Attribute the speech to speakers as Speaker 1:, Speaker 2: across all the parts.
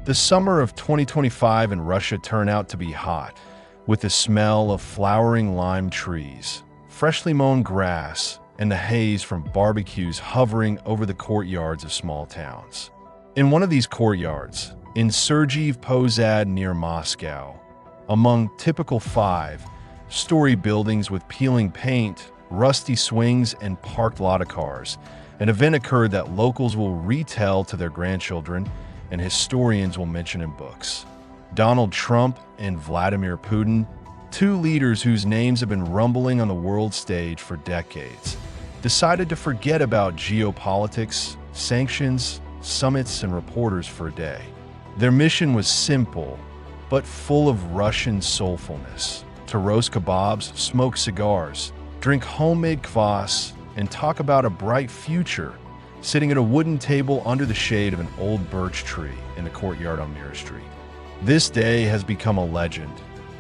Speaker 1: The summer of 2025 in Russia turned out to be hot, with the smell of flowering lime trees, freshly mown grass, and the haze from barbecues hovering over the courtyards of small towns. In one of these courtyards, in Sergiev Posad near Moscow, among typical five-story buildings with peeling paint, rusty swings, and parked lot of cars, an event occurred that locals will retell to their grandchildren and historians will mention in books. Donald Trump and Vladimir Putin, two leaders whose names have been rumbling on the world stage for decades, decided to forget about geopolitics, sanctions, summits, and reporters for a day. Their mission was simple, but full of Russian soulfulness: to roast kebabs, smoke cigars, drink homemade kvass, and talk about a bright future, sitting at a wooden table under the shade of an old birch tree in the courtyard on Mirror Street. This day has become a legend,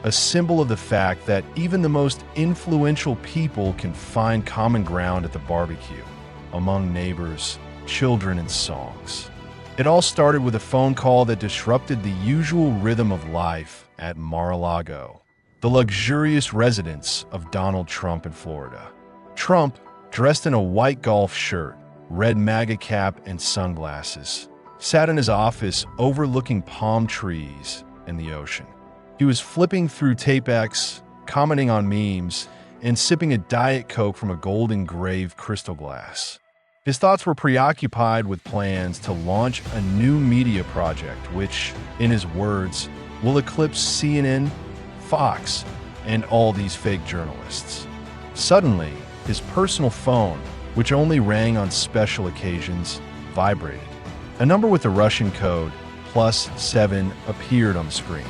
Speaker 1: a symbol of the fact that even the most influential people can find common ground at the barbecue, among neighbors, children, and songs. It all started with a phone call that disrupted the usual rhythm of life at Mar-a-Lago, the luxurious residence of Donald Trump in Florida. Trump, dressed in a white golf shirt, red MAGA cap, and sunglasses, sat in his office overlooking palm trees and the ocean. He was flipping through Tapex, commenting on memes, and sipping a Diet Coke from a gold-engraved crystal glass. His thoughts were preoccupied with plans to launch a new media project which, in his words, will eclipse CNN, Fox, and all these fake journalists. Suddenly, his personal phone, which only rang on special occasions, vibrated. A number with the Russian code +7 appeared on the screen.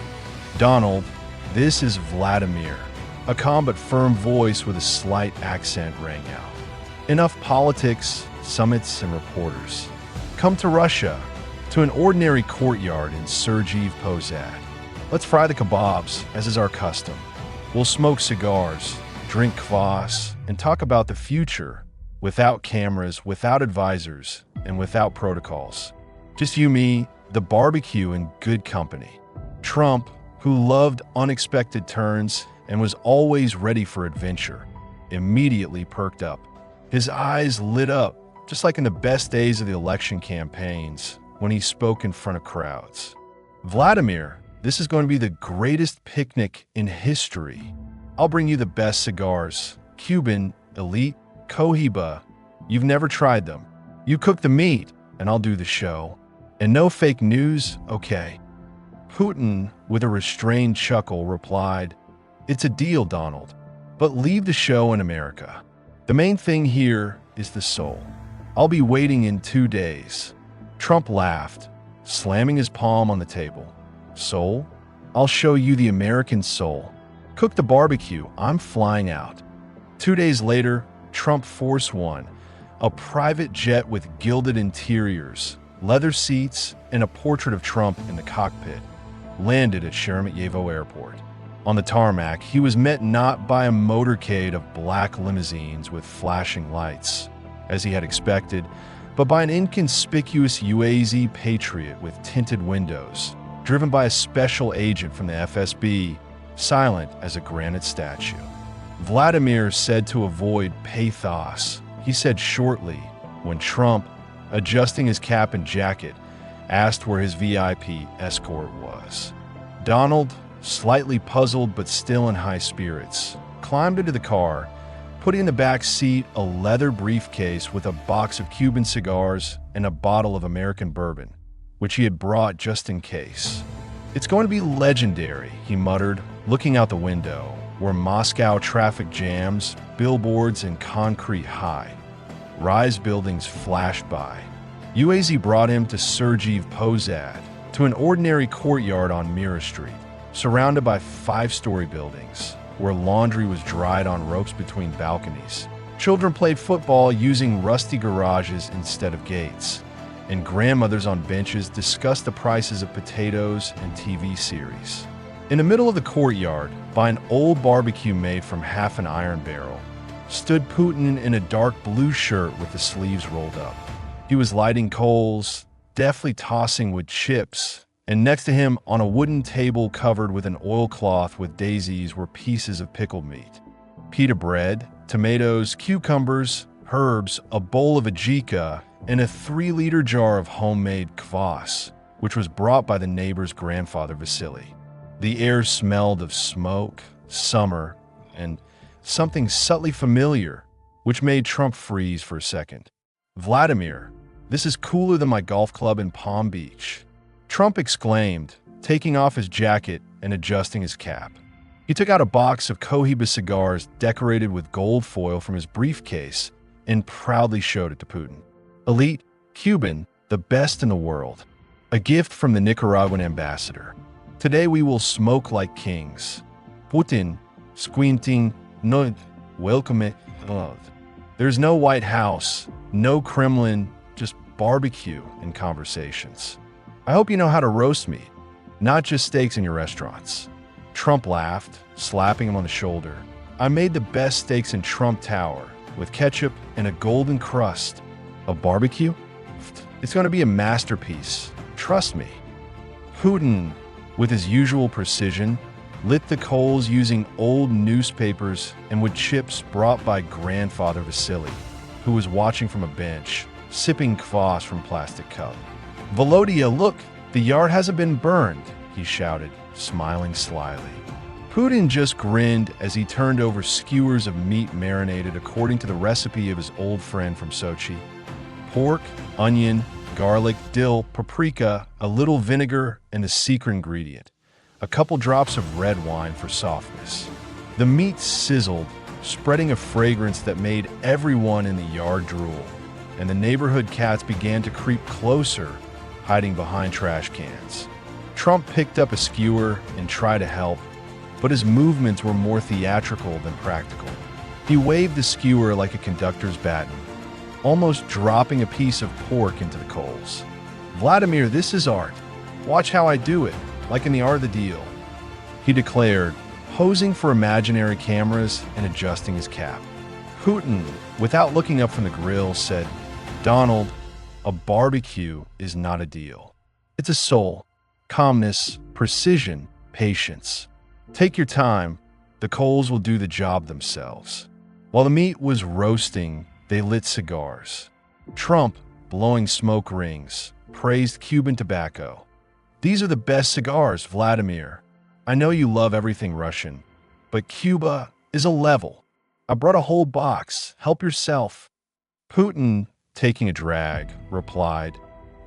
Speaker 1: "Donald, this is Vladimir." A calm but firm voice with a slight accent rang out. "Enough politics, summits, and reporters. Come to Russia, to an ordinary courtyard in Sergiev Posad. Let's fry the kebabs, as is our custom. We'll smoke cigars, drink kvass, and talk about the future, without cameras, without advisors, and without protocols. Just you, me, the barbecue, and good company." Trump, who loved unexpected turns and was always ready for adventure, immediately perked up. His eyes lit up, just like in the best days of the election campaigns, when he spoke in front of crowds. "Vladimir, this is going to be the greatest picnic in history. I'll bring you the best cigars, Cuban, Elite, Cohiba. You've never tried them. You cook the meat, and I'll do the show. And no fake news, okay?" Putin, with a restrained chuckle, replied, "It's a deal, Donald, but leave the show in America. The main thing here is the soul. I'll be waiting in 2 days." Trump laughed, slamming his palm on the table. "Soul? I'll show you the American soul. Cook the barbecue, I'm flying out." 2 days later, Trump Force One, a private jet with gilded interiors, leather seats, and a portrait of Trump in the cockpit, landed at Sheremetyevo Airport. On the tarmac, he was met not by a motorcade of black limousines with flashing lights, as he had expected, but by an inconspicuous UAZ Patriot with tinted windows, driven by a special agent from the FSB, silent as a granite statue. Vladimir said to avoid pathos. He said shortly, when Trump, adjusting his cap and jacket, asked where his VIP escort was. Donald, slightly puzzled but still in high spirits, climbed into the car, putting in the back seat a leather briefcase with a box of Cuban cigars and a bottle of American bourbon, which he had brought just in case. "It's going to be legendary," he muttered, looking out the window, where Moscow traffic jams, billboards, and concrete high rise buildings flashed by. UAZ brought him to Sergiev Posad, to an ordinary courtyard on Mirror Street, surrounded by 5-story buildings, where laundry was dried on ropes between balconies. Children played football using rusty garages instead of gates, and grandmothers on benches discussed the prices of potatoes and TV series. In the middle of the courtyard, by an old barbecue made from half an iron barrel, stood Putin in a dark blue shirt with the sleeves rolled up. He was lighting coals, deftly tossing wood chips, And next to him, on a wooden table covered with an oilcloth with daisies, were pieces of pickled meat, pita bread, tomatoes, cucumbers, herbs, a bowl of ajika, and a 3-liter jar of homemade kvass, which was brought by the neighbor's grandfather Vasily. The air smelled of smoke, summer, and something subtly familiar, which made Trump freeze for a second. "Vladimir, this is cooler than my golf club in Palm Beach," Trump exclaimed, taking off his jacket and adjusting his cap. He took out a box of Cohiba cigars decorated with gold foil from his briefcase and proudly showed it to Putin. "Elite, Cuban, the best in the world. A gift from the Nicaraguan ambassador. Today we will smoke like kings. Putin, squinting, no, welcome it. There's no White House, no Kremlin, just barbecue and conversations. I hope you know how to roast meat, not just steaks in your restaurants." Trump laughed, slapping him on the shoulder. "I made the best steaks in Trump Tower, with ketchup and a golden crust. A barbecue? It's going to be a masterpiece. Trust me." Putin, with his usual precision, lit the coals using old newspapers and with chips brought by grandfather Vasily, who was watching from a bench, sipping kvass from a plastic cup. "Volodya, look, the yard hasn't been burned," he shouted, smiling slyly. Putin just grinned as he turned over skewers of meat marinated according to the recipe of his old friend from Sochi. Pork, onion, garlic, dill, paprika, a little vinegar, and the secret ingredient, a couple drops of red wine for softness. The meat sizzled, spreading a fragrance that made everyone in the yard drool, and the neighborhood cats began to creep closer, hiding behind trash cans. Trump picked up a skewer and tried to help, but his movements were more theatrical than practical. He waved the skewer like a conductor's baton, almost dropping a piece of pork into the coals. "Vladimir, this is art. Watch how I do it, like in The Art of the Deal," he declared, posing for imaginary cameras and adjusting his cap. Putin, without looking up from the grill, said, "Donald, a barbecue is not a deal. It's a soul, calmness, precision, patience. Take your time. The coals will do the job themselves." While the meat was roasting, they lit cigars. Trump, blowing smoke rings, praised Cuban tobacco. "These are the best cigars, Vladimir. I know you love everything Russian, but Cuba is a level. I brought a whole box. Help yourself." Putin, taking a drag, replied,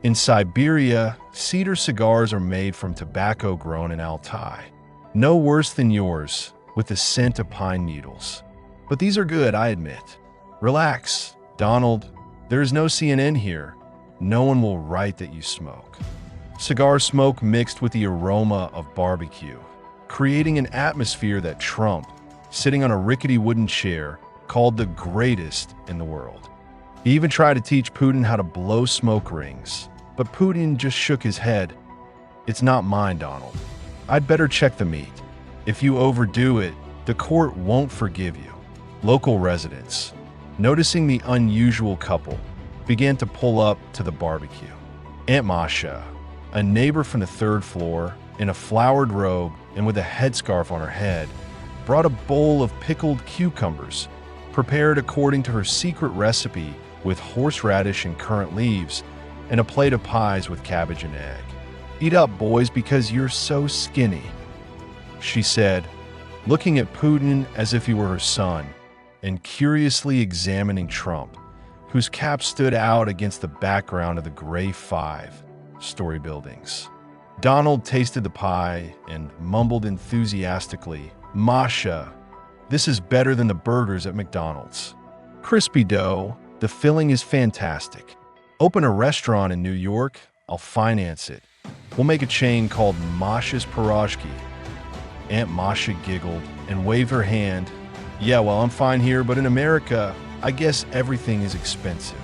Speaker 1: "In Siberia, cedar cigars are made from tobacco grown in Altai. No worse than yours, with the scent of pine needles. But these are good, I admit. Relax, Donald. There is no CNN here. No one will write that you smoke." Cigar smoke mixed with the aroma of barbecue, creating an atmosphere that Trump, sitting on a rickety wooden chair, called the greatest in the world. He even tried to teach Putin how to blow smoke rings, but Putin just shook his head. "It's not mine, Donald. I'd better check the meat. If you overdo it, the court won't forgive you." Local residents, noticing the unusual couple, began to pull up to the barbecue. Aunt Masha, a neighbor from the 3rd floor, in a flowered robe and with a headscarf on her head, brought a bowl of pickled cucumbers, prepared according to her secret recipe with horseradish and currant leaves, and a plate of pies with cabbage and egg. "Eat up, boys, because you're so skinny," she said, looking at Putin as if he were her son, and curiously examining Trump, whose cap stood out against the background of the gray 5-story buildings. Donald tasted the pie and mumbled enthusiastically, "Masha, this is better than the burgers at McDonald's. Crispy dough, the filling is fantastic. Open a restaurant in New York, I'll finance it. We'll make a chain called Masha's Pierogi." Aunt Masha giggled and waved her hand. "Yeah, well, I'm fine here, but in America, I guess everything is expensive.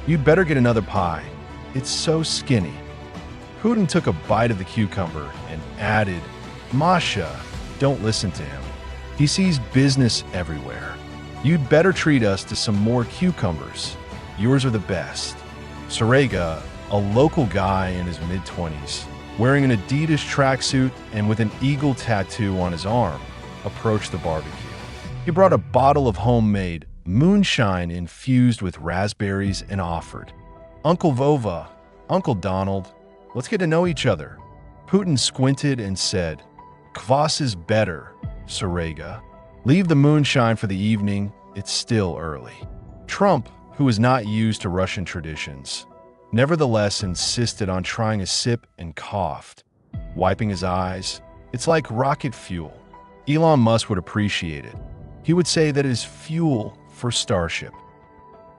Speaker 1: You'd better get another pie. It's so skinny." Putin took a bite of the cucumber and added, "Masha, don't listen to him. He sees business everywhere. You'd better treat us to some more cucumbers. Yours are the best." Serega, a local guy in his mid-20s, wearing an Adidas tracksuit and with an eagle tattoo on his arm, approached the barbecue. He brought a bottle of homemade moonshine infused with raspberries and offered, "Uncle Vova, Uncle Donald, let's get to know each other." Putin squinted and said, "Kvass is better, Serega. Leave the moonshine for the evening, it's still early." Trump, who was not used to Russian traditions, nevertheless insisted on trying a sip and coughed, wiping his eyes. "It's like rocket fuel." Elon Musk would appreciate it. He would say that it is fuel for Starship.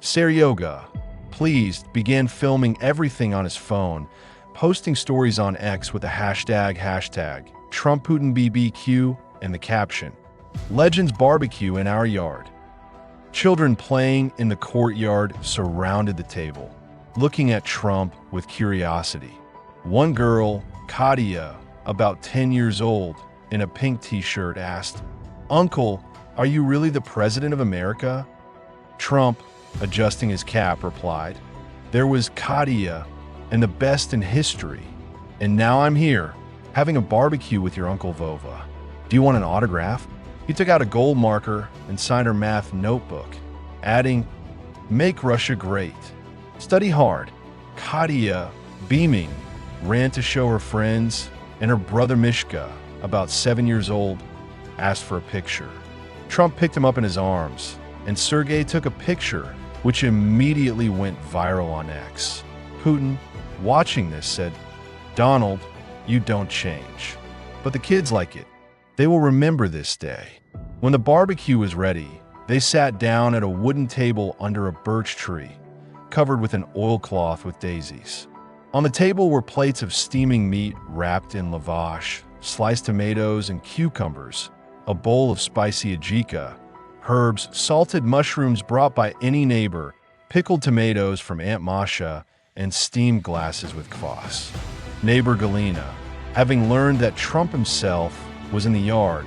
Speaker 1: Seryoga, pleased, began filming everything on his phone, posting stories on X with the hashtag Trump Putin BBQ and the caption, "Legends barbecue in our yard." Children playing in the courtyard surrounded the table, looking at Trump with curiosity. One girl, Katia, about 10 years old, in a pink t-shirt asked, "Uncle, are you really the President of America?" Trump, adjusting his cap, replied, "There was Katia and the best in history, and now I'm here, having a barbecue with your Uncle Vova. Do you want an autograph?" He took out a gold marker and signed her math notebook, adding, "Make Russia great. Study hard." Katia, beaming, ran to show her friends, and her brother Mishka, about 7 years old, asked for a picture. Trump picked him up in his arms, and Sergei took a picture, which immediately went viral on X. Putin, watching this, said, "Donald, you don't change." But the kids like it. They will remember this day. When the barbecue was ready, they sat down at a wooden table under a birch tree, covered with an oilcloth with daisies. On the table were plates of steaming meat wrapped in lavash, sliced tomatoes and cucumbers, a bowl of spicy ajika, herbs, salted mushrooms brought by any neighbor, pickled tomatoes from Aunt Masha, and steamed glasses with kvass. Neighbor Galina, having learned that Trump himself was in the yard,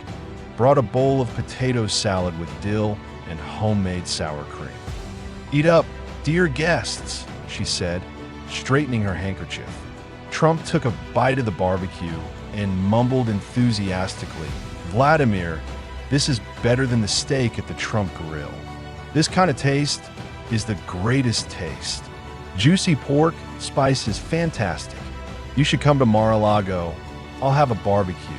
Speaker 1: brought a bowl of potato salad with dill and homemade sour cream. "Eat up, dear guests," she said, straightening her handkerchief. Trump took a bite of the barbecue and mumbled enthusiastically, "Vladimir, this is better than the steak at the Trump grill. This kind of taste is the greatest taste. Juicy pork, spice is fantastic. You should come to Mar-a-Lago. I'll have a barbecue.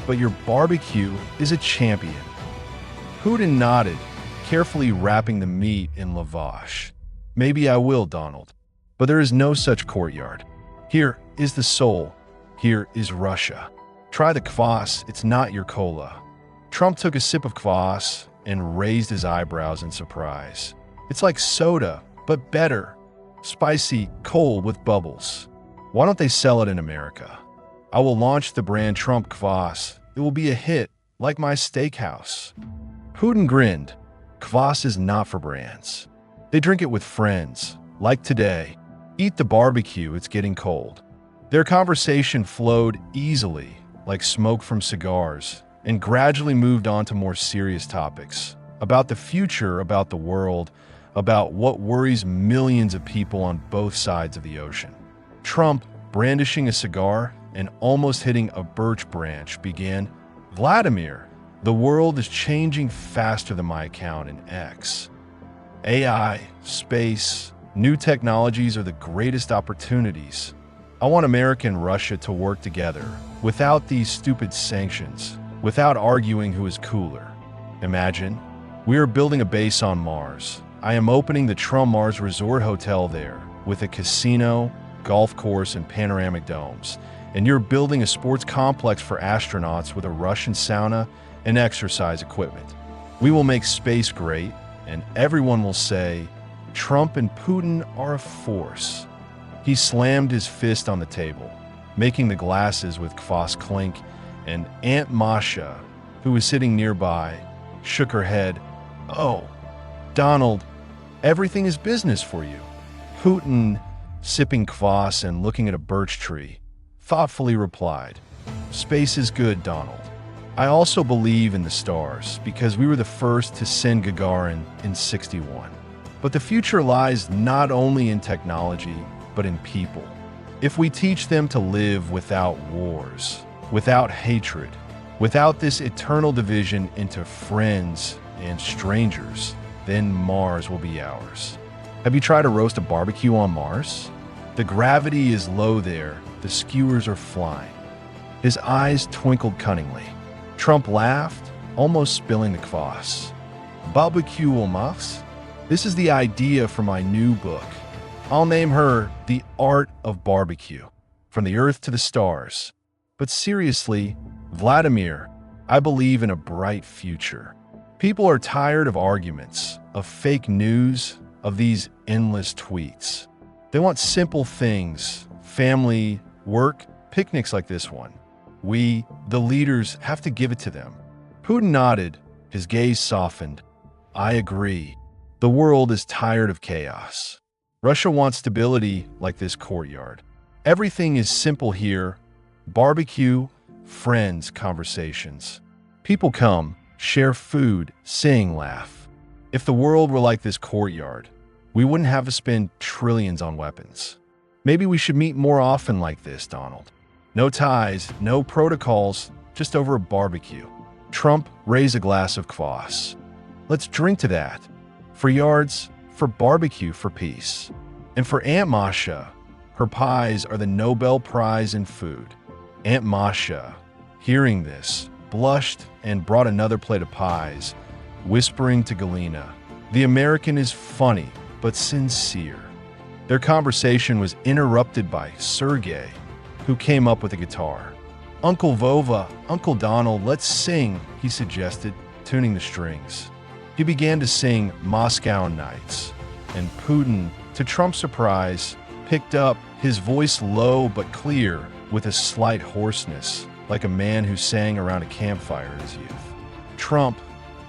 Speaker 1: But your barbecue is a champion." Putin nodded, carefully wrapping the meat in lavash. "Maybe I will, Donald. But there is no such courtyard. Here is the soul. Here is Russia. Try the kvass, it's not your cola." Trump took a sip of kvass and raised his eyebrows in surprise. "It's like soda, but better. Spicy, cold with bubbles. Why don't they sell it in America? I will launch the brand Trump Kvass. It will be a hit, like my steakhouse." Putin grinned. Kvass is not for brands. They drink it with friends, like today. Eat the barbecue, it's getting cold. Their conversation flowed easily, like smoke from cigars, and gradually moved on to more serious topics. About the future, about the world, about what worries millions of people on both sides of the ocean. Trump, brandishing a cigar and almost hitting a birch branch, began, "Vladimir, the world is changing faster than my account in X. AI, space, new technologies are the greatest opportunities. I want America and Russia to work together, without these stupid sanctions, without arguing who is cooler. Imagine, we are building a base on Mars. I am opening the Trump Mars Resort Hotel there, with a casino, golf course, and panoramic domes. And you're building a sports complex for astronauts with a Russian sauna and exercise equipment. We will make space great, and everyone will say, Trump and Putin are a force." He slammed his fist on the table, making the glasses with kvass clink, and Aunt Masha, who was sitting nearby, shook her head. "Oh, Donald, everything is business for you." Putin, sipping kvass and looking at a birch tree, thoughtfully replied, "Space is good, Donald. I also believe in the stars because we were the first to send Gagarin in '61. But the future lies not only in technology, but in people. If we teach them to live without wars, without hatred, without this eternal division into friends and strangers, then Mars will be ours. Have you tried to roast a barbecue on Mars? The gravity is low there, the skewers are flying. His eyes twinkled cunningly. Trump laughed, almost spilling the kvass. Barbecue au Mars? This is the idea for my new book. I'll name her The Art of Barbecue, from the Earth to the Stars. But seriously, Vladimir, I believe in a bright future. People are tired of arguments, of fake news, of these endless tweets. They want simple things, family, work, picnics like this one. We, the leaders, have to give it to them. Putin nodded, his gaze softened. I agree. The world is tired of chaos. Russia wants stability like this courtyard. Everything is simple here. Barbecue, friends, conversations. People come, share food, sing, laugh. If the world were like this courtyard, we wouldn't have to spend trillions on weapons. Maybe we should meet more often like this, Donald. No ties, no protocols, just over a barbecue. Trump raised a glass of kvass. Let's drink to that. For yards, for barbecue, for peace. And for Aunt Masha, her pies are the Nobel Prize in food. Aunt Masha, hearing this, blushed and brought another plate of pies, whispering to Galina, "The American is funny, but sincere." Their conversation was interrupted by Sergei, who came up with a guitar. "Uncle Vova, Uncle Donald, let's sing," he suggested, tuning the strings. He began to sing Moscow Nights, and Putin, to Trump's surprise, picked up, his voice low but clear, with a slight hoarseness, like a man who sang around a campfire in his youth. Trump,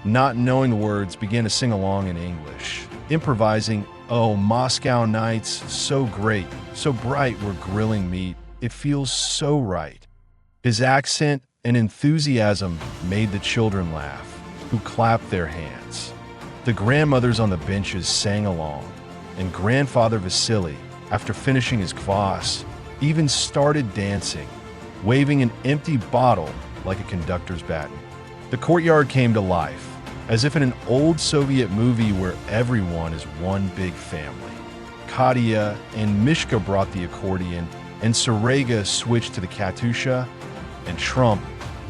Speaker 1: not knowing the words, began to sing along in English, improvising, "Oh, Moscow nights, so great, so bright, we're grilling meat. It feels so right." His accent and enthusiasm made the children laugh, who clapped their hands. The grandmothers on the benches sang along, and Grandfather Vasily, after finishing his kvass, even started dancing, waving an empty bottle like a conductor's baton. The courtyard came to life, as if in an old Soviet movie where everyone is one big family. Katya and Mishka brought the accordion, and Serega switched to the Katusha, and Trump,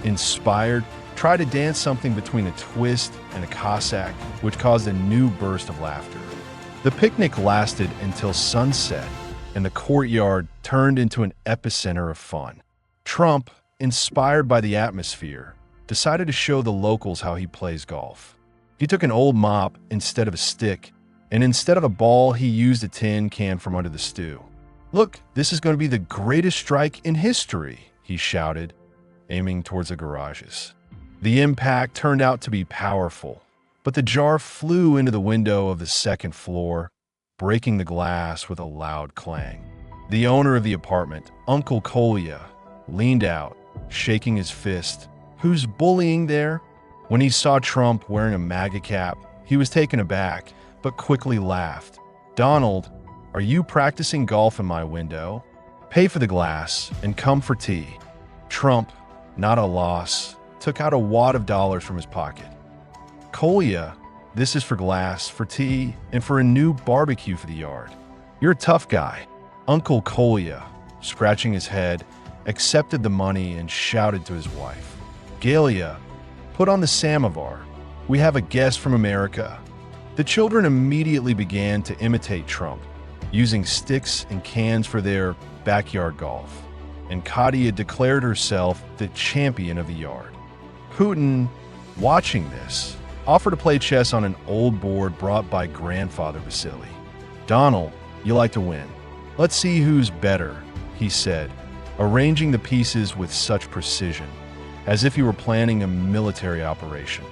Speaker 1: inspired, tried to dance something between a twist and a Cossack, which caused a new burst of laughter. The picnic lasted until sunset, and the courtyard turned into an epicenter of fun. Trump, inspired by the atmosphere, decided to show the locals how he plays golf. He took an old mop instead of a stick, and instead of a ball, he used a tin can from under the stew. "Look, this is going to be the greatest strike in history," he shouted, aiming towards the garages. The impact turned out to be powerful, but the jar flew into the window of the second floor, breaking the glass with a loud clang. The owner of the apartment, Uncle Kolya, leaned out, shaking his fist. "Who's bullying there?" When he saw Trump wearing a MAGA cap, he was taken aback, but quickly laughed. "Donald, are you practicing golf in my window? Pay for the glass and come for tea." Trump, not a loss, took out a wad of dollars from his pocket. "Kolya, this is for glass, for tea, and for a new barbecue for the yard. You're a tough guy." Uncle Kolya, scratching his head, accepted the money and shouted to his wife, "Galia, put on the samovar. We have a guest from America." The children immediately began to imitate Trump, using sticks and cans for their backyard golf, and Katya declared herself the champion of the yard. Putin, watching this, offered to play chess on an old board brought by Grandfather Vasily. "Donald, you like to win. Let's see who's better," he said, arranging the pieces with such precision, as if he were planning a military operation.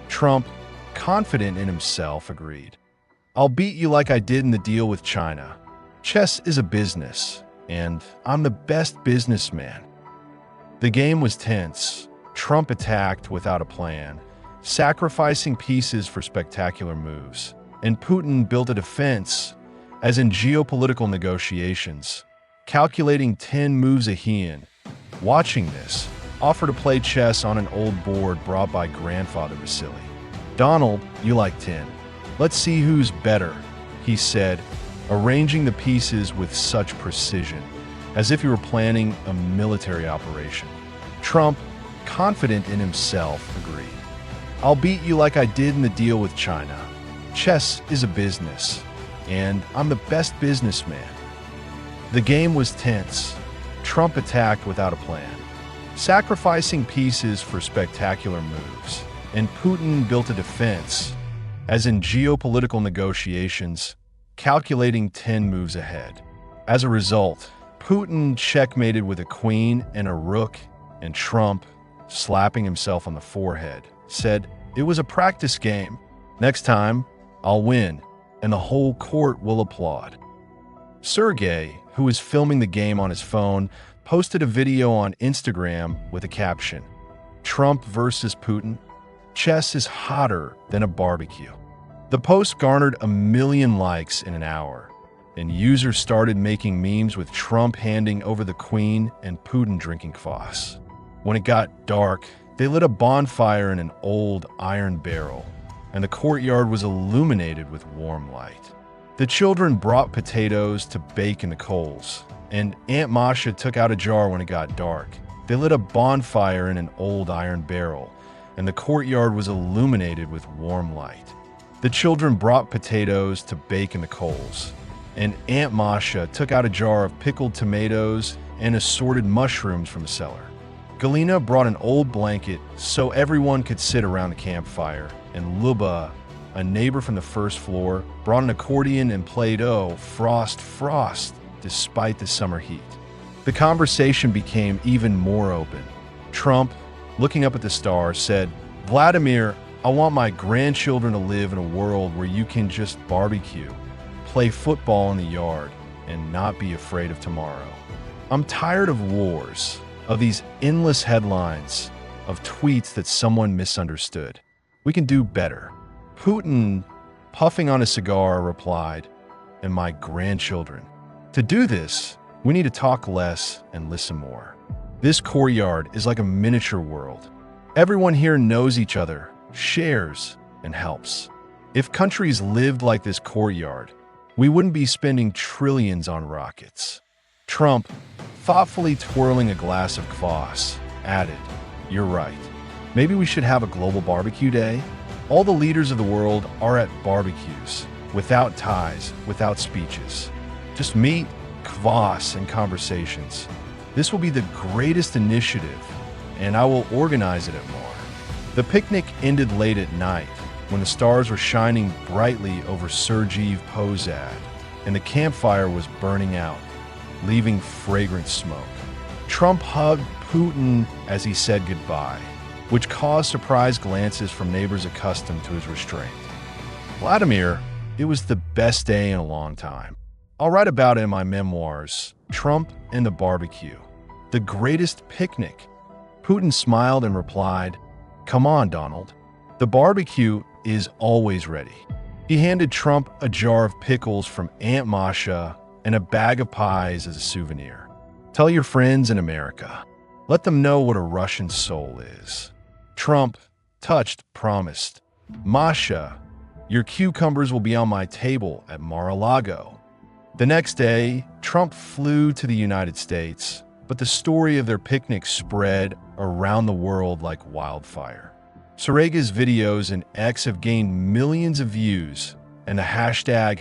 Speaker 1: Trump, confident in himself, agreed. "I'll beat you like I did in the deal with China. Chess is a business, and I'm the best businessman." The game was tense. Trump attacked without a plan, sacrificing pieces for spectacular moves, and Putin built a defense, as in geopolitical negotiations. calculating 10 moves ahead. Watching this, offer to play chess on an old board brought by grandfather Vasily. Donald, you like 10. Let's see who's better, he said, arranging the pieces with such precision, as if he were planning a military operation. Trump, confident in himself, agreed. I'll beat you like I did in the deal with China. Chess is a business, and I'm the best businessman. The game was tense. Trump attacked without a plan, sacrificing pieces for spectacular moves, and Putin built a defense, as in geopolitical negotiations, calculating 10 moves ahead. As a result, Putin checkmated with a queen and a rook, and Trump, slapping himself on the forehead, said, "It was a practice game. Next time, I'll win, and the whole court will applaud." Sergey, who was filming the game on his phone, posted a video on Instagram with a caption, "Trump versus Putin? Chess is hotter than a barbecue." The post garnered 1 million likes in an hour, and users started making memes with Trump handing over the queen and Putin drinking kvass. When it got dark, they lit a bonfire in an old iron barrel, and the courtyard was illuminated with warm light. The children brought potatoes to bake in the coals, and Aunt Masha took out a jar when it got dark. They lit a bonfire in an old iron barrel, and the courtyard was illuminated with warm light. The children brought potatoes to bake in the coals, and Aunt Masha took out a jar of pickled tomatoes and assorted mushrooms from the cellar. Galina brought an old blanket so everyone could sit around the campfire, and Luba, a neighbor from the first floor, brought an accordion and played "Oh, Frost, Frost," despite the summer heat. The conversation became even more open. Trump, looking up at the stars, said, "Vladimir, I want my grandchildren to live in a world where you can just barbecue, play football in the yard, and not be afraid of tomorrow. I'm tired of wars, of these endless headlines, of tweets that someone misunderstood. We can do better." Putin, puffing on a cigar, replied, "And my grandchildren. To do this, we need to talk less and listen more. This courtyard is like a miniature world. Everyone here knows each other, shares, and helps. If countries lived like this courtyard, we wouldn't be spending trillions on rockets." Trump, thoughtfully twirling a glass of kvass, added, "You're right. Maybe we should have a global barbecue day? All the leaders of the world are at barbecues, without ties, without speeches. Just meat, kvass, and conversations. This will be the greatest initiative, and I will organize it at more." The picnic ended late at night, when the stars were shining brightly over Sergey Posad, and the campfire was burning out, leaving fragrant smoke. Trump hugged Putin as he said goodbye, which caused surprised glances from neighbors accustomed to his restraint. "Vladimir, it was the best day in a long time. I'll write about it in my memoirs, Trump and the Barbecue. The greatest picnic." Putin smiled and replied, "Come on, Donald. The barbecue is always ready." He handed Trump a jar of pickles from Aunt Masha and a bag of pies as a souvenir. "Tell your friends in America. Let them know what a Russian soul is." Trump, touched, promised, "Masha, your cucumbers will be on my table at Mar-a-Lago." The next day, Trump flew to the United States, but the story of their picnic spread around the world like wildfire. Sergey's videos in X have gained millions of views, and the hashtag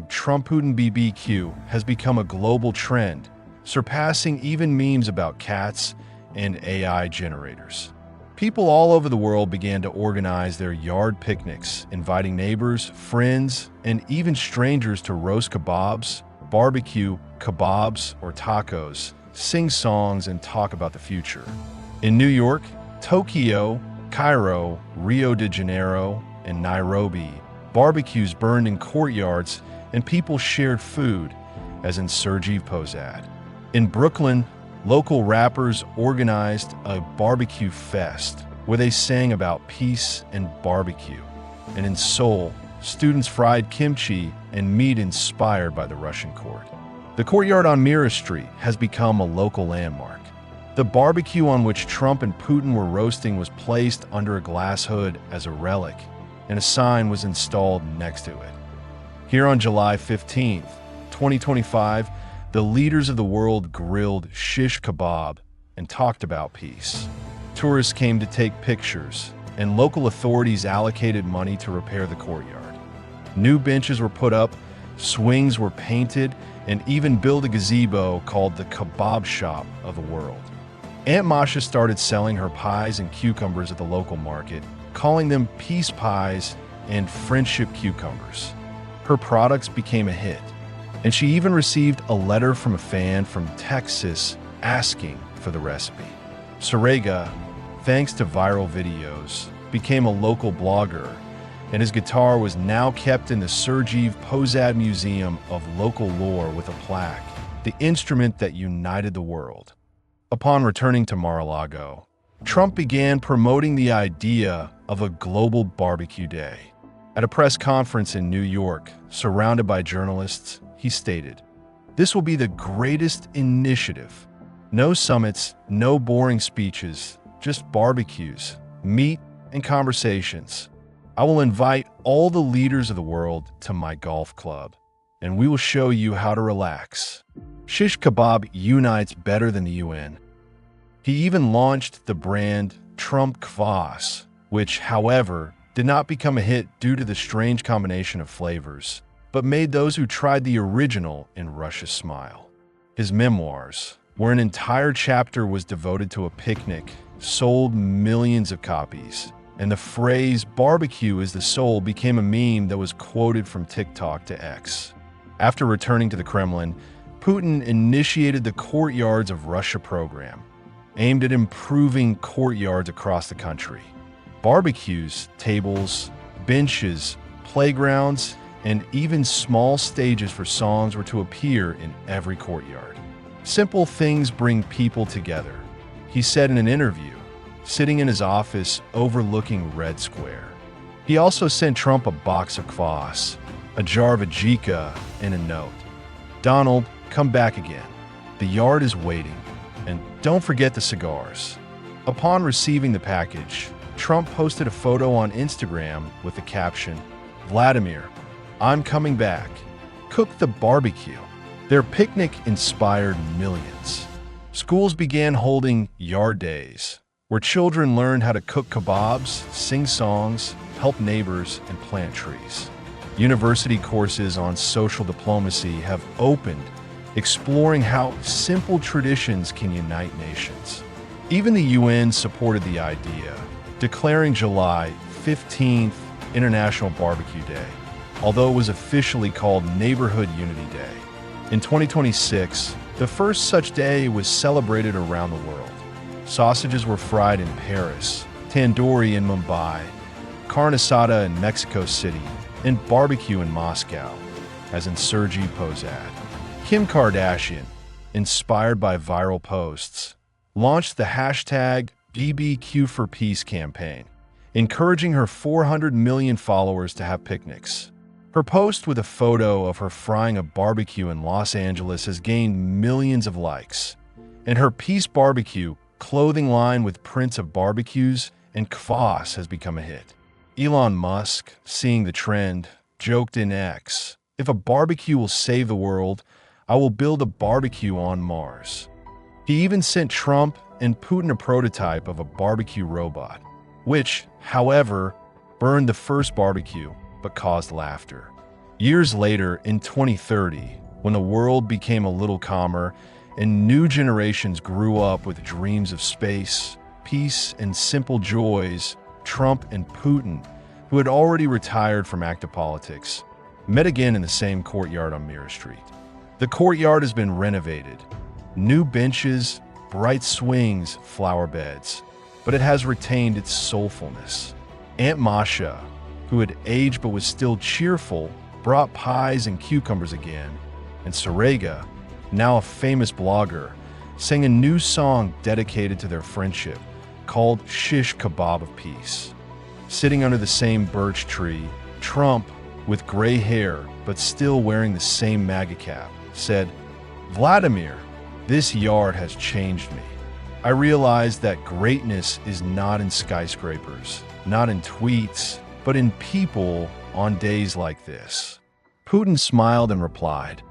Speaker 1: #TrumpPutinBBQ has become a global trend, surpassing even memes about cats and AI generators. People all over the world began to organize their yard picnics, inviting neighbors, friends, and even strangers to roast kebabs, barbecue, kebabs, or tacos, sing songs, and talk about the future. In New York, Tokyo, Cairo, Rio de Janeiro, and Nairobi, barbecues burned in courtyards and people shared food, as in Sergey Posad. In Brooklyn, local rappers organized a barbecue fest where they sang about peace and barbecue. And in Seoul, students fried kimchi and meat inspired by the Russian court. The courtyard on Mira Street has become a local landmark. The barbecue on which Trump and Putin were roasting was placed under a glass hood as a relic, and a sign was installed next to it. Here on July 15, 2025, the leaders of the world grilled shish kebab and talked about peace. Tourists came to take pictures, and local authorities allocated money to repair the courtyard. New benches were put up, swings were painted, and even built a gazebo called the Kebab Shop of the World. Aunt Masha started selling her pies and cucumbers at the local market, calling them peace pies and friendship cucumbers. Her products became a hit, and she even received a letter from a fan from Texas asking for the recipe. Sarega, thanks to viral videos, became a local blogger, and his guitar was now kept in the Sergeyev Posad Museum of Local Lore with a plaque, the instrument that united the world. Upon returning to Mar-a-Lago, Trump began promoting the idea of a global barbecue day. At a press conference in New York, surrounded by journalists, he stated, "This will be the greatest initiative. No summits, no boring speeches, just barbecues, meat, and conversations. I will invite all the leaders of the world to my golf club, and we will show you how to relax." Shish kebab unites better than the UN. He even launched the brand Trump Kvass, which, however, did not become a hit due to the strange combination of flavors, but made those who tried the original in Russia smile. His memoirs, where an entire chapter was devoted to a picnic, sold millions of copies, and the phrase "barbecue is the soul" became a meme that was quoted from TikTok to X. After returning to the Kremlin, Putin initiated the Courtyards of Russia program, aimed at improving courtyards across the country. Barbecues, tables, benches, playgrounds, and even small stages for songs were to appear in every courtyard. Simple things bring people together, he said in an interview, sitting in his office overlooking Red Square. He also sent Trump a box of kvass, a jar of ajika, and a note. "Donald, come back again. The yard is waiting. And don't forget the cigars." Upon receiving the package, Trump posted a photo on Instagram with the caption, "Vladimir, I'm coming back. Cook the barbecue." Their picnic inspired millions. Schools began holding yard days, where children learned how to cook kebabs, sing songs, help neighbors, and plant trees. University courses on social diplomacy have opened, exploring how simple traditions can unite nations. Even the UN supported the idea, declaring July 15th International Barbecue Day, although it was officially called Neighborhood Unity Day. In 2026, the first such day was celebrated around the world. Sausages were fried in Paris, tandoori in Mumbai, carne asada in Mexico City, and barbecue in Moscow, as in Sergei Posad. Kim Kardashian, inspired by viral posts, launched the hashtag #BBQ4Peace campaign, encouraging her 400 million followers to have picnics. Her post with a photo of her frying a barbecue in Los Angeles has gained millions of likes, and her Peace Barbecue clothing line with prints of barbecues and kvass has become a hit. Elon Musk, seeing the trend, joked in X, "If a barbecue will save the world, I will build a barbecue on Mars." He even sent Trump and Putin a prototype of a barbecue robot, which, however, burned the first barbecue but caused laughter. Years later, in 2030, when the world became a little calmer and new generations grew up with dreams of space, peace, and simple joys, Trump and Putin, who had already retired from active politics, met again in the same courtyard on Mira Street. The courtyard has been renovated. New benches, bright swings, flower beds, but it has retained its soulfulness. Aunt Masha, who had aged but was still cheerful, brought pies and cucumbers again, and Sarega, now a famous blogger, sang a new song dedicated to their friendship, called Shish Kebab of Peace. Sitting under the same birch tree, Trump, with gray hair but still wearing the same MAGA cap, said, Vladimir, this yard has changed me. I realized that greatness is not in skyscrapers, not in tweets, but in people on days like this. Putin smiled and replied,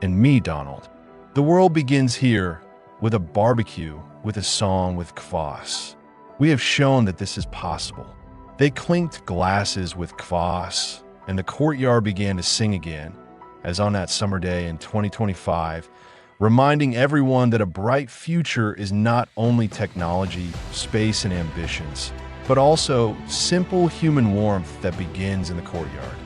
Speaker 1: "And me, Donald. The world begins here, with a barbecue, with a song, with kvass. We have shown that this is possible." They clinked glasses with kvass, and the courtyard began to sing again, as on that summer day in 2025, reminding everyone that a bright future is not only technology, space, and ambitions, but also simple human warmth that begins in the courtyard.